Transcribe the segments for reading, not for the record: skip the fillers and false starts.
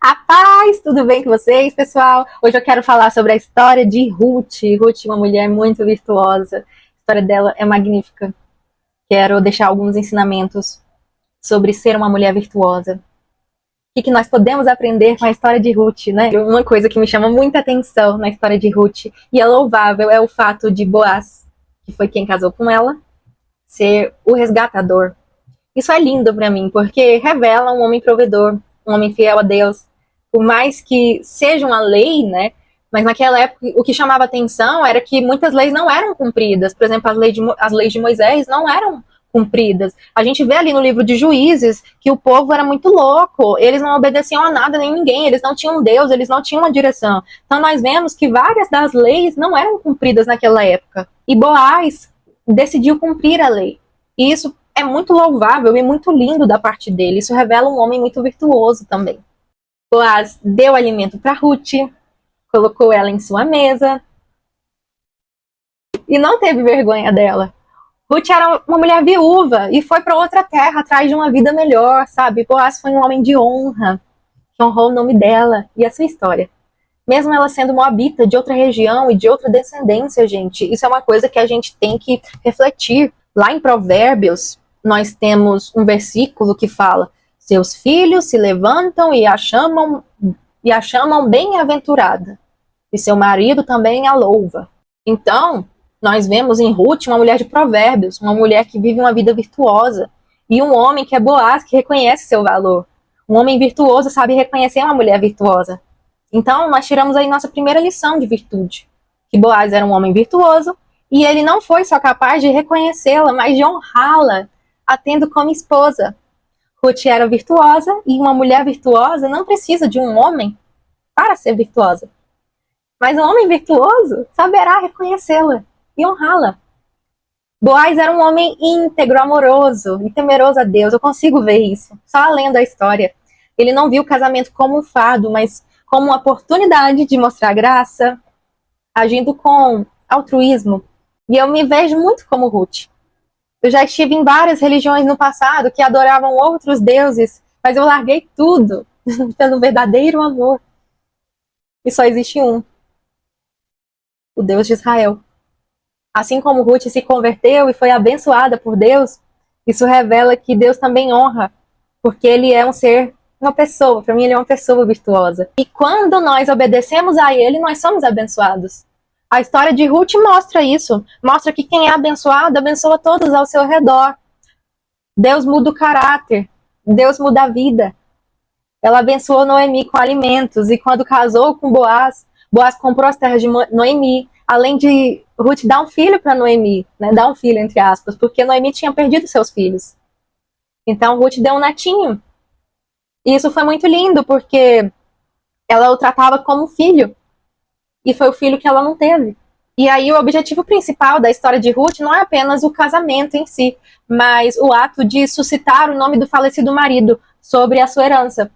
A paz, tudo bem com vocês, pessoal? Hoje eu quero falar sobre a história de Ruth. Ruth, uma mulher muito virtuosa. A história dela é magnífica. Quero deixar alguns ensinamentos sobre ser uma mulher virtuosa. O que nós podemos aprender com a história de Ruth, né? Uma coisa que me chama muita atenção na história de Ruth e é louvável é o fato de Boaz, que foi quem casou com ela, ser o resgatador. Isso é lindo para mim, porque revela um homem provedor, um homem fiel a Deus. Por mais que seja uma lei, né? Mas naquela época o que chamava atenção era que muitas leis não eram cumpridas. Por exemplo, as leis de Moisés não eram cumpridas. A gente vê ali no livro de Juízes que o povo era muito louco, eles não obedeciam a nada nem ninguém, eles não tinham Deus, eles não tinham uma direção. Então nós vemos que várias das leis não eram cumpridas naquela época. E Boaz decidiu cumprir a lei. E isso é muito louvável e muito lindo da parte dele. Isso revela um homem muito virtuoso também. Boaz deu alimento para Ruth, colocou ela em sua mesa e não teve vergonha dela. Ruth era uma mulher viúva e foi para outra terra atrás de uma vida melhor, sabe? Boaz foi um homem de honra, que honrou o nome dela e a sua história. Mesmo ela sendo moabita de outra região e de outra descendência, gente, isso é uma coisa que a gente tem que refletir. Lá em Provérbios, nós temos um versículo que fala: seus filhos se levantam e a chamam bem-aventurada, e seu marido também a louva. Então, nós vemos em Ruth uma mulher de provérbios, uma mulher que vive uma vida virtuosa, e um homem que é Boaz, que reconhece seu valor. Um homem virtuoso sabe reconhecer uma mulher virtuosa. Então, nós tiramos aí nossa primeira lição de virtude, que Boaz era um homem virtuoso, e ele não foi só capaz de reconhecê-la, mas de honrá-la, a tendo como esposa. Ruth era virtuosa, e uma mulher virtuosa não precisa de um homem para ser virtuosa. Mas um homem virtuoso saberá reconhecê-la e honrá-la. Boaz era um homem íntegro, amoroso e temeroso a Deus. Eu consigo ver isso, só lendo a história. Ele não viu o casamento como um fardo, mas como uma oportunidade de mostrar graça, agindo com altruísmo. E eu me vejo muito como Ruth. Eu já estive em várias religiões no passado que adoravam outros deuses, mas eu larguei tudo pelo verdadeiro amor. E só existe um, o Deus de Israel. Assim como Ruth se converteu e foi abençoada por Deus, isso revela que Deus também honra, porque ele é um ser, uma pessoa, para mim ele é uma pessoa virtuosa. E quando nós obedecemos a ele, nós somos abençoados. A história de Ruth mostra isso, mostra que quem é abençoado, abençoa todos ao seu redor. Deus muda o caráter, Deus muda a vida. Ela abençoou Noemi com alimentos, e quando casou com Boaz, Boaz comprou as terras de Noemi, além de Ruth dar um filho para Noemi, né? Dar um filho, entre aspas, porque Noemi tinha perdido seus filhos. Então Ruth deu um netinho. E isso foi muito lindo, porque ela o tratava como filho. E foi o filho que ela não teve. E aí o objetivo principal da história de Ruth não é apenas o casamento em si, mas o ato de suscitar o nome do falecido marido sobre a sua herança.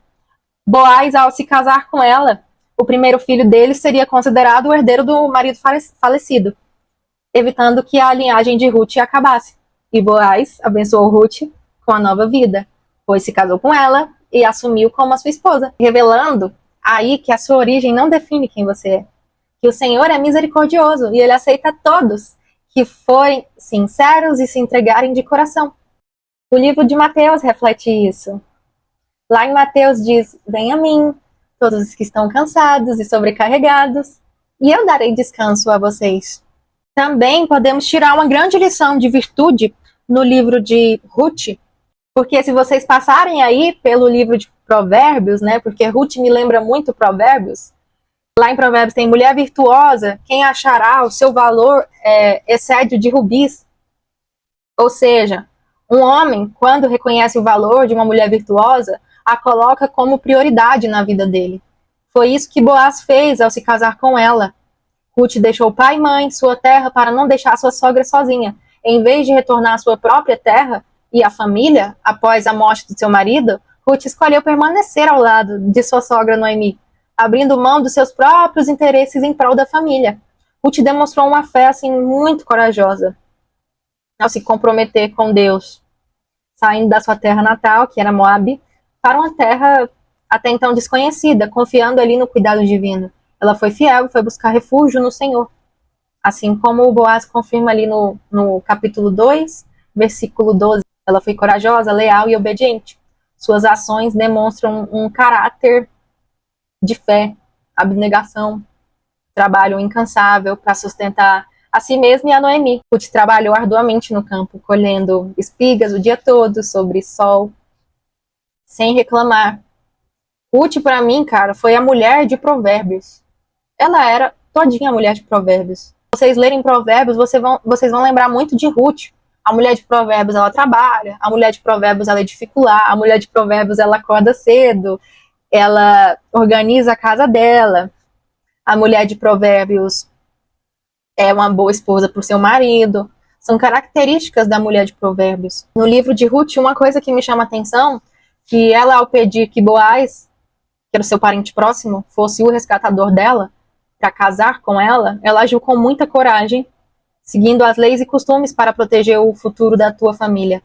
Boaz, ao se casar com ela, o primeiro filho dele seria considerado o herdeiro do marido falecido, evitando que a linhagem de Ruth acabasse. E Boaz abençoou Ruth com a nova vida, pois se casou com ela e assumiu como a sua esposa, revelando aí que a sua origem não define quem você é, que o Senhor é misericordioso e ele aceita todos que forem sinceros e se entregarem de coração. O livro de Mateus reflete isso. Lá em Mateus diz: vem a mim, todos os que estão cansados e sobrecarregados, e eu darei descanso a vocês. Também podemos tirar uma grande lição de virtude no livro de Ruth, porque se vocês passarem aí pelo livro de Provérbios, né, porque Ruth me lembra muito Provérbios, lá em Provérbios tem mulher virtuosa, quem achará o seu valor excede o de rubis. Ou seja, um homem, quando reconhece o valor de uma mulher virtuosa, a coloca como prioridade na vida dele. Foi isso que Boaz fez ao se casar com ela. Ruth deixou pai e mãe, sua terra, para não deixar sua sogra sozinha. Em vez de retornar à sua própria terra e à família, após a morte do seu marido, Ruth escolheu permanecer ao lado de sua sogra Noemi, abrindo mão dos seus próprios interesses em prol da família. Ruth demonstrou uma fé assim muito corajosa ao se comprometer com Deus, saindo da sua terra natal, que era Moab, para uma terra até então desconhecida, confiando ali no cuidado divino. Ela foi fiel e foi buscar refúgio no Senhor. Assim como o Boaz confirma ali no capítulo 2, versículo 12. Ela foi corajosa, leal e obediente. Suas ações demonstram um caráter de fé, abnegação, trabalho incansável para sustentar a si mesma e a Noemi. Ruth trabalhou arduamente no campo, colhendo espigas o dia todo, sobre sol, sem reclamar. Ruth, para mim, cara, foi a mulher de Provérbios. Ela era todinha a mulher de Provérbios. Se vocês lerem Provérbios, vocês vão lembrar muito de Ruth. A mulher de Provérbios, ela trabalha. A mulher de Provérbios, ela edifica o lar. A mulher de Provérbios, ela acorda cedo. Ela organiza a casa dela. A mulher de Provérbios é uma boa esposa para o seu marido. São características da mulher de Provérbios. No livro de Ruth, uma coisa que me chama a atenção, que ela, ao pedir que Boaz, que era o seu parente próximo, fosse o resgatador dela, para casar com ela, ela agiu com muita coragem, seguindo as leis e costumes para proteger o futuro da tua família.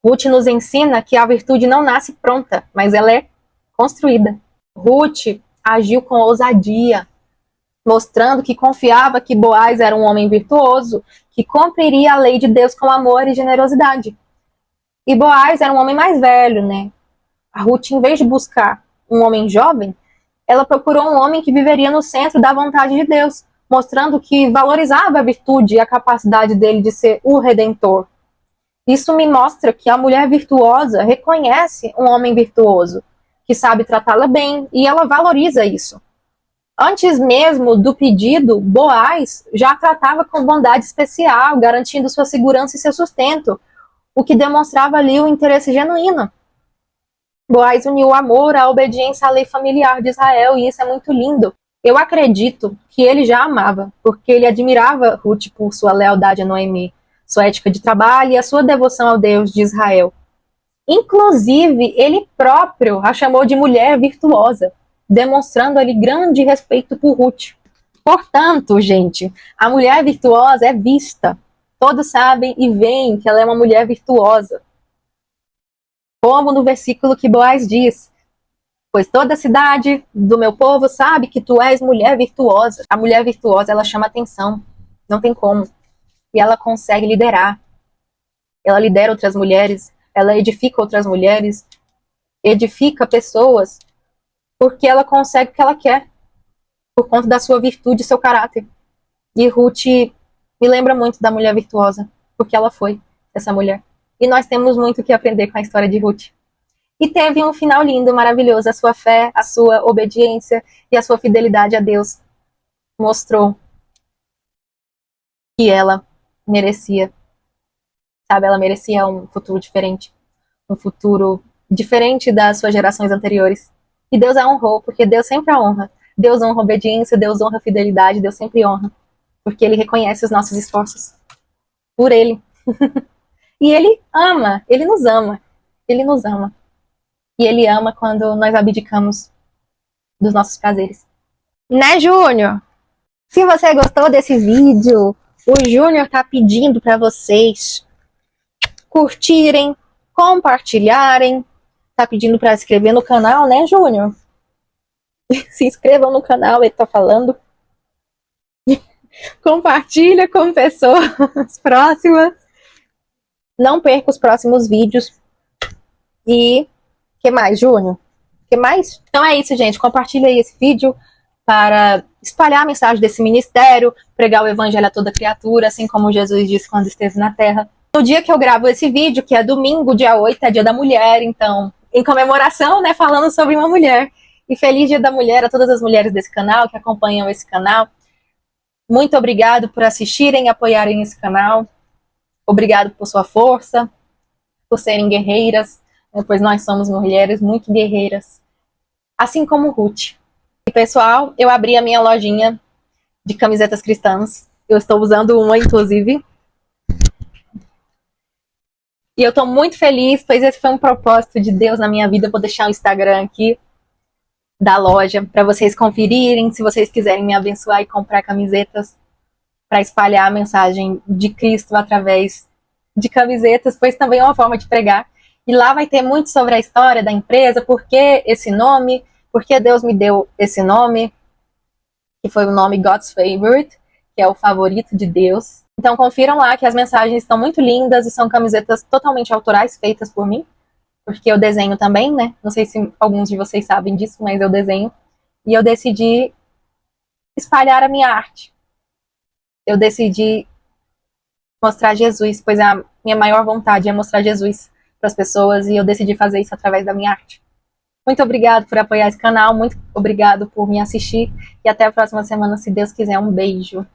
Ruth nos ensina que a virtude não nasce pronta, mas ela é construída. Ruth agiu com ousadia, mostrando que confiava que Boaz era um homem virtuoso, que cumpriria a lei de Deus com amor e generosidade. E Boaz era um homem mais velho, né? A Ruth, em vez de buscar um homem jovem, ela procurou um homem que viveria no centro da vontade de Deus, mostrando que valorizava a virtude e a capacidade dele de ser o Redentor. Isso me mostra que a mulher virtuosa reconhece um homem virtuoso, que sabe tratá-la bem, e ela valoriza isso. Antes mesmo do pedido, Boaz já a tratava com bondade especial, garantindo sua segurança e seu sustento, o que demonstrava ali o interesse genuíno. Boaz uniu o amor à obediência à lei familiar de Israel, e isso é muito lindo. Eu acredito que ele já amava, porque ele admirava Ruth por sua lealdade a Noemi, sua ética de trabalho e a sua devoção ao Deus de Israel. Inclusive, ele próprio a chamou de mulher virtuosa, demonstrando ali grande respeito por Ruth. Portanto, gente, a mulher virtuosa é vista. Todos sabem e veem que ela é uma mulher virtuosa. Como no versículo que Boaz diz: pois toda a cidade do meu povo sabe que tu és mulher virtuosa. A mulher virtuosa, ela chama atenção, não tem como. E ela consegue liderar. Ela lidera outras mulheres, ela edifica outras mulheres, edifica pessoas, porque ela consegue o que ela quer, por conta da sua virtude e seu caráter. E Ruth me lembra muito da mulher virtuosa, porque ela foi essa mulher. E nós temos muito o que aprender com a história de Ruth. E teve um final lindo, maravilhoso. A sua fé, a sua obediência e a sua fidelidade a Deus mostrou que ela merecia, sabe? Ela merecia um futuro diferente. Um futuro diferente das suas gerações anteriores. E Deus a honrou, porque Deus sempre a honra. Deus honra a obediência, Deus honra a fidelidade, Deus sempre honra. Porque Ele reconhece os nossos esforços por Ele. E Ele ama, Ele nos ama. Ele nos ama. E Ele ama quando nós abdicamos dos nossos prazeres. Né, Júnior? Se você gostou desse vídeo, o Júnior tá pedindo para vocês curtirem, compartilharem. Tá pedindo para se inscrever no canal, né, Júnior? Se inscrevam no canal, ele tá falando. Compartilha com pessoas próximas. Não perca os próximos vídeos. E que mais, Júnior? Que mais? Então é isso, gente. Compartilha aí esse vídeo para espalhar a mensagem desse ministério, pregar o evangelho a toda criatura, assim como Jesus disse quando esteve na terra. No dia que eu gravo esse vídeo, que é domingo, dia 8, é dia da mulher, então, em comemoração, né, falando sobre uma mulher. E feliz dia da mulher a todas as mulheres desse canal, que acompanham esse canal. Muito obrigado por assistirem e apoiarem esse canal. Obrigado por sua força, por serem guerreiras, pois nós somos mulheres muito guerreiras, assim como Ruth. E pessoal, eu abri a minha lojinha de camisetas cristãs. Eu estou usando uma, inclusive. E eu estou muito feliz, pois esse foi um propósito de Deus na minha vida. Eu vou deixar o Instagram aqui da loja para vocês conferirem, se vocês quiserem me abençoar e comprar camisetas para espalhar a mensagem de Cristo através de camisetas, pois também é uma forma de pregar. E lá vai ter muito sobre a história da empresa, por que esse nome, por que Deus me deu esse nome, que foi o nome God's Favorite, que é o favorito de Deus. Então confiram lá que as mensagens estão muito lindas e são camisetas totalmente autorais feitas por mim, porque eu desenho também, né? Não sei se alguns de vocês sabem disso, mas eu desenho. E eu decidi espalhar a minha arte. Eu decidi mostrar Jesus, pois a minha maior vontade é mostrar Jesus para as pessoas e eu decidi fazer isso através da minha arte. Muito obrigado por apoiar esse canal, muito obrigado por me assistir e até a próxima semana, se Deus quiser. Um beijo.